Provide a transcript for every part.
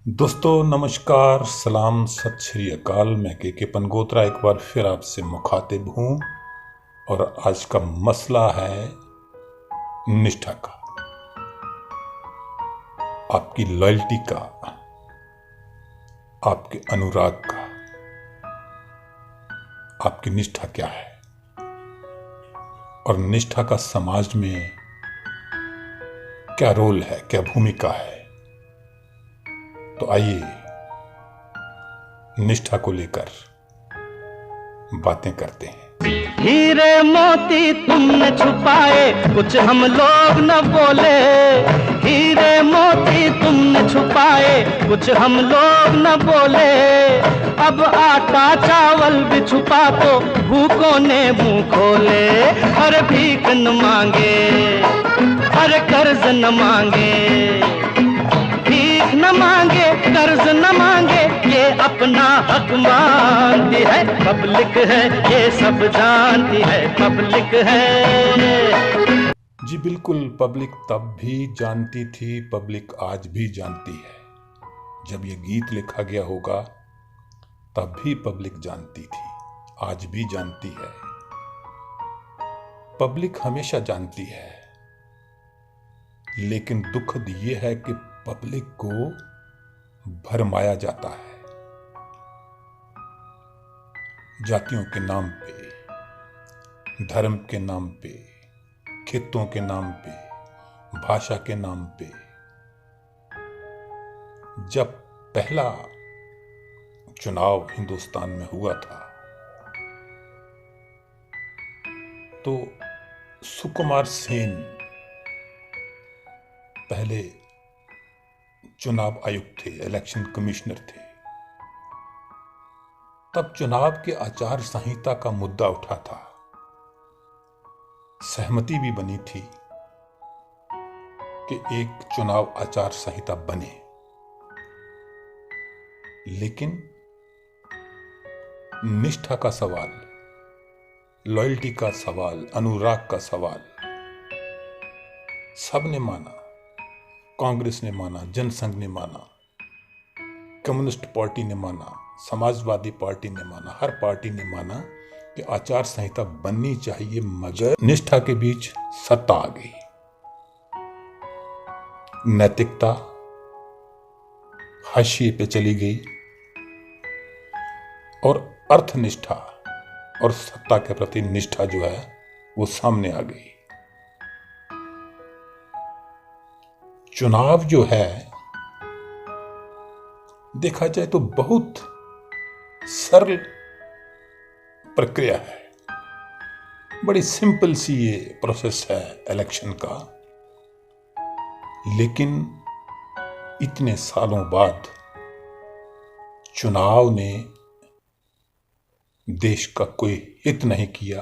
दोस्तों नमस्कार, सलाम, सत श्री अकाल। मैं के पनगोत्रा एक बार फिर आपसे मुखातिब हूँ और आज का मसला है निष्ठा का, आपकी लॉयल्टी का, आपके अनुराग का। आपकी निष्ठा क्या है और निष्ठा का समाज में क्या रोल है, क्या भूमिका है। तो आइए निष्ठा को लेकर बातें करते हैं। हीरे मोती तुमने छुपाए, कुछ हम लोग न बोले। हीरे मोती तुमने छुपाए, कुछ हम लोग न बोले। अब आटा चावल भी छुपा तो भूखों ने मुंह खोले। अरे भीख न मांगे, अरे कर्ज न मांगे, भीख न मांगे, कर्ज न मांगे, ये अपना हक मानती है। पब्लिक है, ये सब जानती है, पब्लिक है। जी बिल्कुल, पब्लिक तब भी जानती थी, पब्लिक आज भी जानती है। जब ये गीत लिखा गया होगा तब भी पब्लिक जानती थी, आज भी जानती है। पब्लिक हमेशा जानती है, लेकिन दुखद ये है कि पब्लिक को भरमाया जाता है। जातियों के नाम पे, धर्म के नाम पे, खेतों के नाम पे, भाषा के नाम पे। जब पहला चुनाव हिंदुस्तान में हुआ था तो सुकुमार सेन पहले चुनाव आयुक्त थे, इलेक्शन कमिश्नर थे। तब चुनाव के आचार संहिता का मुद्दा उठा था, सहमति भी बनी थी कि एक चुनाव आचार संहिता बने, लेकिन निष्ठा का सवाल, लॉयल्टी का सवाल, अनुराग का सवाल सबने माना। कांग्रेस ने माना, जनसंघ ने माना, कम्युनिस्ट पार्टी ने माना, समाजवादी पार्टी ने माना, हर पार्टी ने माना कि आचार संहिता बननी चाहिए, मगर निष्ठा के बीच सत्ता आ गई। नैतिकता हाशिए पे चली गई और अर्थनिष्ठा और सत्ता के प्रति निष्ठा जो है वो सामने आ गई। चुनाव जो है देखा जाए तो बहुत सरल प्रक्रिया है, बड़ी सिंपल सी ये प्रोसेस है इलेक्शन का। लेकिन इतने सालों बाद चुनाव ने देश का कोई हित नहीं किया,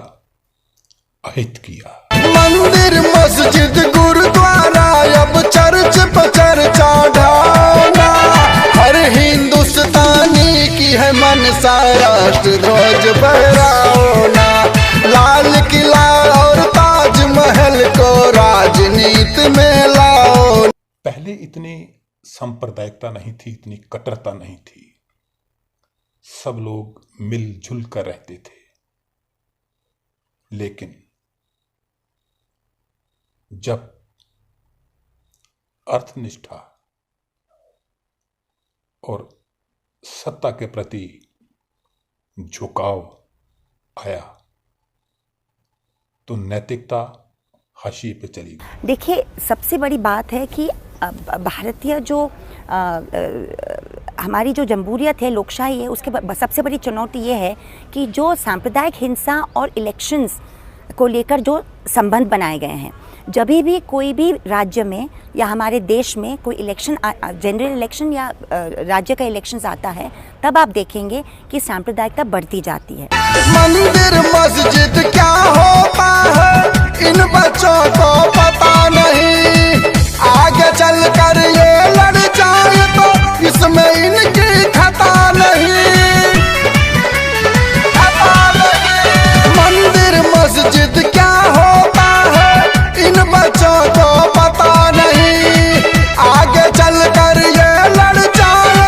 अहित किया। मंदिर मस्जिद गुरुद्वारा अब चर्च पे चर्चा ढाना। हर हिंदुस्तानी की है मनसा, राष्ट्र ध्वज फहराओ ना। लाल किला और ताजमहल को राजनीति में लाओ। पहले इतनी सांप्रदायिकता नहीं थी, इतनी कट्टरता नहीं थी, सब लोग मिलजुल कर रहते थे। लेकिन जब अर्थनिष्ठा और सत्ता के प्रति झुकाव आया तो नैतिकता हाशिए पे चली गई। देखिए, सबसे बड़ी बात है कि भारतीय जो हमारी जो जमहूरियत है, लोकशाही है, उसके सबसे बड़ी चुनौती ये है कि जो सांप्रदायिक हिंसा और इलेक्शंस को लेकर जो संबंध बनाए गए हैं, जब भी कोई भी राज्य में या हमारे देश में कोई इलेक्शन, जनरल इलेक्शन या राज्य का इलेक्शंस आता है, तब आप देखेंगे कि सांप्रदायिकता बढ़ती जाती है। मंदिर मस्जिद क्या होता है इन बच्चों को पता नहीं। आगे चल कर ये लड़ जाए तो इसमें इनकी खता नहीं, खता नहीं। मंदिर मस्जिद क्या होता है इन बच्चों को पता नहीं। आगे चल कर ये लड़ जाए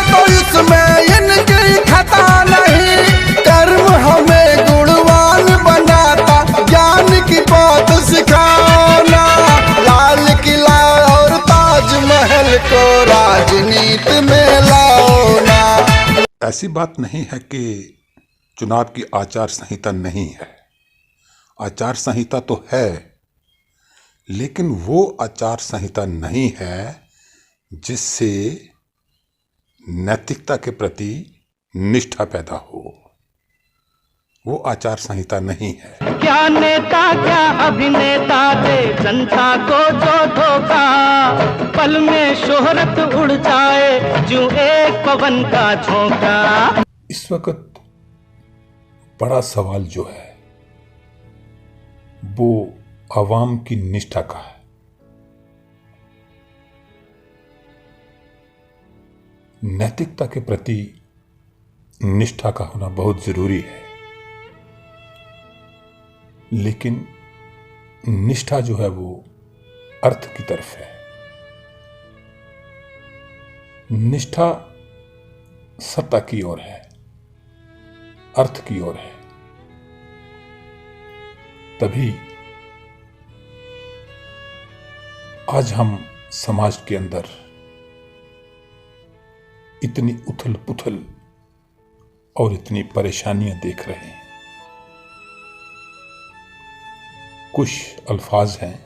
दिल को राजनीति में लाओ ना। ऐसी बात नहीं है कि चुनाव की आचार संहिता नहीं है। आचार संहिता तो है, लेकिन वो आचार संहिता नहीं है जिससे नैतिकता के प्रति निष्ठा पैदा हो। वो आचार संहिता नहीं है। क्या नेता क्या अभिनेता दे जनता को जो धोखा, पल में शोहरत उड़ जाए जो एक पवन का झोंका। इस वक्त बड़ा सवाल जो है वो आवाम की निष्ठा का है। नैतिकता के प्रति निष्ठा का होना बहुत जरूरी है, लेकिन निष्ठा जो है वो अर्थ की तरफ है। निष्ठा सत्ता की ओर है, अर्थ की ओर है। तभी आज हम समाज के अंदर इतनी उथल पुथल और इतनी परेशानियां देख रहे हैं। कुछ अल्फाज हैं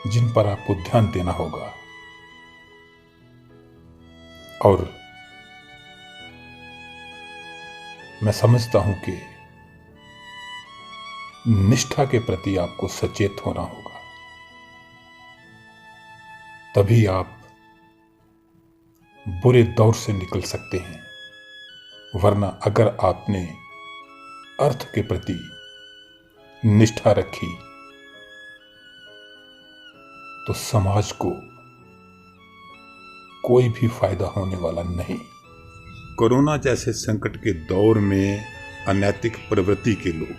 जिन पर आपको ध्यान देना होगा और मैं समझता हूं कि निष्ठा के प्रति आपको सचेत होना होगा, तभी आप बुरे दौर से निकल सकते हैं। वरना अगर आपने अर्थ के प्रति निष्ठा रखी तो समाज को कोई भी फायदा होने वाला नहीं। कोरोना जैसे संकट के दौर में अनैतिक प्रवृत्ति के लोग,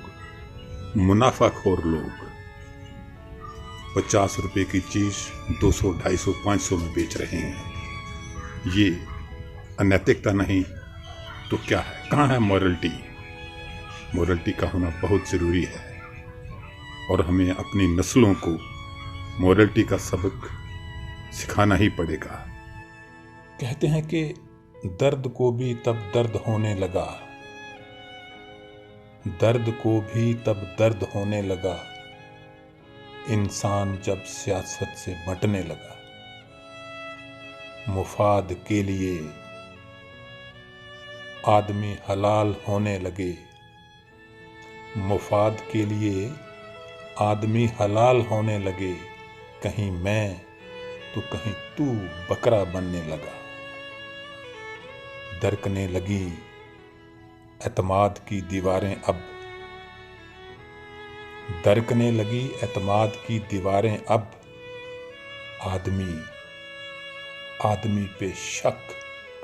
मुनाफाखोर लोग 50 रुपए की चीज 200, 250, 500 में बेच रहे हैं। ये अनैतिकता नहीं तो क्या है? कहाँ है मॉरलिटी? मॉरलिटी का होना बहुत जरूरी है और हमें अपनी नस्लों को मॉरलिटी का सबक सिखाना ही पड़ेगा। कहते हैं कि दर्द को भी तब दर्द होने लगा, दर्द को भी तब दर्द होने लगा, इंसान जब सियासत से बंटने लगा। मुफाद के लिए आदमी हलाल होने लगे, मुफाद के लिए आदमी हलाल होने लगे। कहीं मैं तो कहीं तू बकरा बनने लगा। दरकने लगी एतमाद की दीवारें अब, दरकने लगी एतमाद की दीवारें अब। आदमी पे शक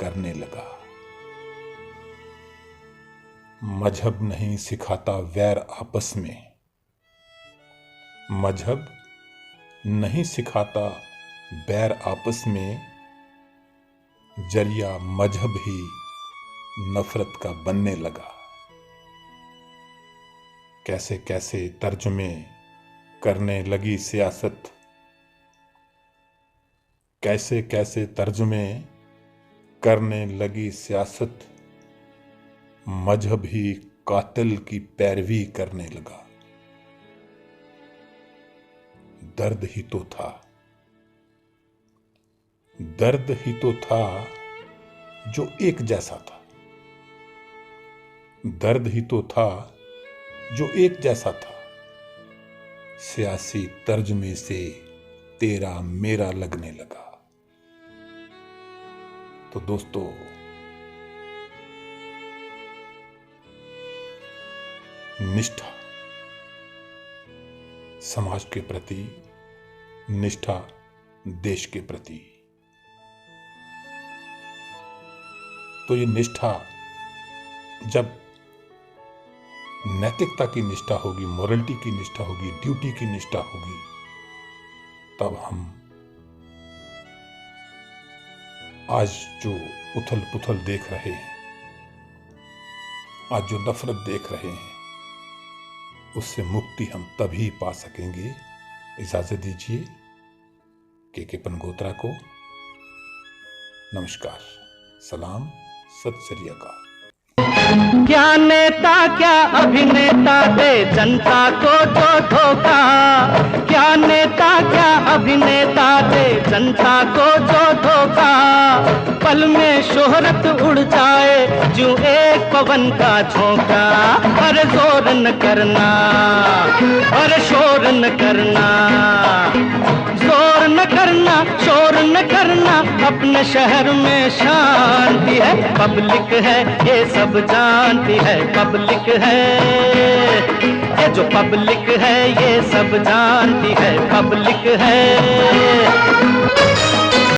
करने लगा। मजहब नहीं सिखाता वैर आपस में, मजहब नहीं सिखाता बैर आपस में। जरिया मजहब ही नफरत का बनने लगा। कैसे कैसे तर्जुमे करने लगी सियासत, कैसे कैसे तर्जुमे करने लगी सियासत। मजहब ही कातिल की पैरवी करने लगा। दर्द ही तो था, दर्द ही तो था जो एक जैसा था, दर्द ही तो था जो एक जैसा था। सियासी तर्जुमे से तेरा मेरा लगने लगा। तो दोस्तों, निष्ठा समाज के प्रति, निष्ठा देश के प्रति। तो ये निष्ठा जब नैतिकता की निष्ठा होगी, मोरलिटी की निष्ठा होगी, ड्यूटी की निष्ठा होगी, तब हम आज जो उथल पुथल देख रहे हैं, आज जो नफरत देख रहे हैं, उससे मुक्ति हम तभी पा सकेंगे। इजाजत दीजिए। के पनगोत्रा को नमस्कार, सलाम, सत श्री अकाल। क्या नेता क्या अभिनेता दे जनता को जो धोखा, क्या नेता क्या अभिनेता दे जनता को जो धोखा, पल में शोहरत उड़ जाए जो एक पवन का झोंका। अरे जोर न करना, अरे शोर न करना, जोर न करना, शोर न करना, अपने शहर में शांति है, पब्लिक है ये सब जानती है, पब्लिक है ये जो पब्लिक है ये सब जानती है, पब्लिक है।